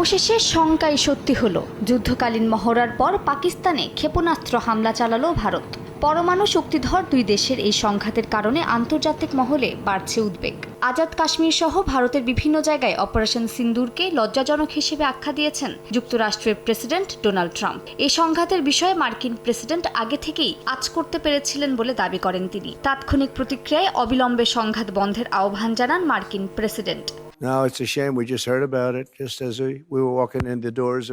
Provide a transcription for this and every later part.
অবশেষে শঙ্কাই সত্যি হলো। যুদ্ধকালীন মহড়ার পর পাকিস্তানে ক্ষেপণাস্ত্র হামলা চালালো ভারত। পরমাণু শক্তিধর দুই দেশের এই সংঘাতের কারণে আন্তর্জাতিক মহলে বাড়ছে উদ্বেগ। আজাদ কাশ্মীর সহ ভারতের বিভিন্ন জায়গায় অপারেশন সিন্দুরকে লজ্জাজনক হিসেবে আখ্যা দিয়েছেন যুক্তরাষ্ট্রের প্রেসিডেন্ট ডোনাল্ড ট্রাম্প। এই সংঘাতের বিষয়ে মার্কিন প্রেসিডেন্ট আগে থেকেই আঁচ করতে পেরেছিলেন বলে দাবি করেন তিনি। তাৎক্ষণিক প্রতিক্রিয়ায় অবিলম্বে সংঘাত বন্ধের আহ্বান জানান মার্কিন প্রেসিডেন্ট।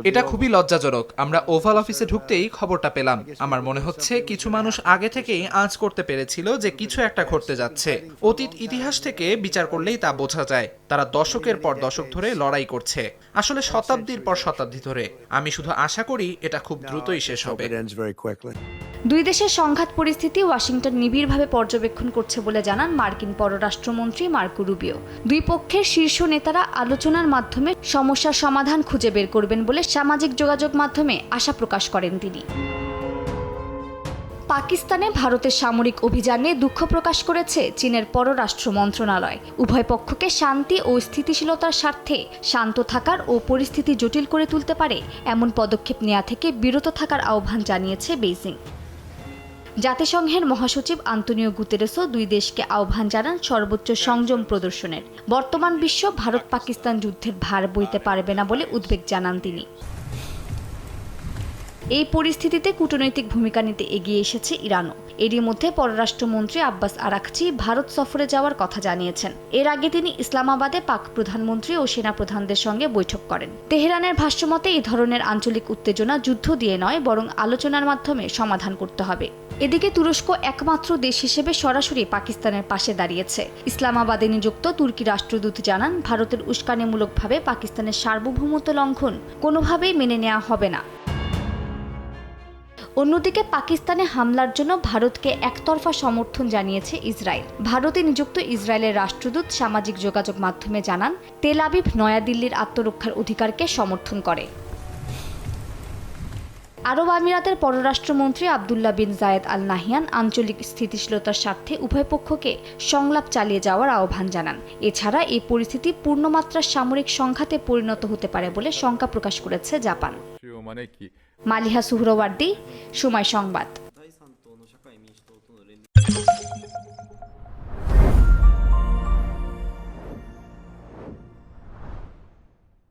এটা খুবই লজ্জাজনক। আমরা ওভাল অফিসে ঢুকতেই খবরটা পেলাম। আমার মনে হচ্ছে কিছু মানুষ আগে থেকেই আঁচ করতে পেরেছিল যে কিছু একটা ঘটতে যাচ্ছে। অতীত ইতিহাস থেকে বিচার করলেই তা বোঝা যায়। তারা দশকের পর দশক ধরে লড়াই করছে, আসলে শতাব্দীর পর শতাব্দী ধরে। আমি শুধু আশা করি এটা খুব দ্রুতই শেষ হবে। দুই দেশের সংঘাত পরিস্থিতি ওয়াশিংটন নিবিড়ভাবে পর্যবেক্ষণ করছে বলে জানান মার্কিন পররাষ্ট্রমন্ত্রী মার্কো রুবিও। দুই পক্ষের শীর্ষ নেতারা আলোচনার মাধ্যমে সমস্যার সমাধান খুঁজে বের করবেন বলে সামাজিক যোগাযোগ মাধ্যমে আশা প্রকাশ করেন তিনি। পাকিস্তানে ভারতের সামরিক অভিযানে দুঃখ প্রকাশ করেছে চীনের পররাষ্ট্র মন্ত্রণালয়। উভয় পক্ষকে শান্তি ও স্থিতিশীলতার স্বার্থে শান্ত থাকার ও পরিস্থিতি জটিল করে তুলতে পারে এমন পদক্ষেপ নেওয়া থেকে বিরত থাকার আহ্বান জানিয়েছে বেইজিং। জাতিসংঘের মহাসচিব আন্তোনিও গুতেরেসও দুই দেশকে আহ্বান জানান সর্বোচ্চ সংযম প্রদর্শনের। বর্তমান বিশ্ব ভারত পাকিস্তান যুদ্ধের ভার বইতে পারবে না বলে উদ্বেগ জানান তিনি। এই পরিস্থিতিতে কূটনৈতিক ভূমিকা নিতে এগিয়ে এসেছে ইরানও। এরই মধ্যে পররাষ্ট্রমন্ত্রী আব্বাস আরাকচি ভারত সফরে যাওয়ার কথা জানিয়েছেন। এর আগে তিনি ইসলামাবাদে পাক প্রধানমন্ত্রী ও সেনাপ্রধানদের সঙ্গে বৈঠক করেন। তেহরানের ভাষ্যমতে এই ধরনের আঞ্চলিক উত্তেজনা যুদ্ধ দিয়ে নয়, বরং আলোচনার মাধ্যমে সমাধান করতে হবে। এদিকে তুরস্ক একমাত্র দেশ হিসেবে সরাসরি পাকিস্তানের পাশে দাঁড়িয়েছে। ইসলামাবাদে নিযুক্ত তুর্কি রাষ্ট্রদূত জানান, ভারতের উস্কানিমূলকভাবে পাকিস্তানের সার্বভৌমত্ব লঙ্ঘন কোনোভাবেই মেনে নেওয়া হবে না। অন্যদিকে পাকিস্তানে হামলার জন্য ভারতকে একতরফা সমর্থন জানিয়েছে ইসরায়েল। ভারতে নিযুক্ত ইসরায়েলের রাষ্ট্রদূত সামাজিক যোগাযোগ মাধ্যমে জানান, তেল আবিব নয়াদিল্লির আত্মরক্ষার অধিকারকে সমর্থন করে। আরব আমিরাতের পররাষ্ট্রমন্ত্রী আবদুল্লাহ বিন জায়েদ আল নাহিয়ান আঞ্চলিক স্থিতিশীলতার স্বার্থে উভয় পক্ষকে সংলাপ চালিয়ে যাওয়ার আহ্বান জানান। এছাড়া এই পরিস্থিতি পূর্ণমাত্রার সামরিক সংঘাতে পরিণত হতে পারে বলে শঙ্কা প্রকাশ করেছে জাপান। মালিহা সুহরাওয়ার্দী, সময় সংবাদ।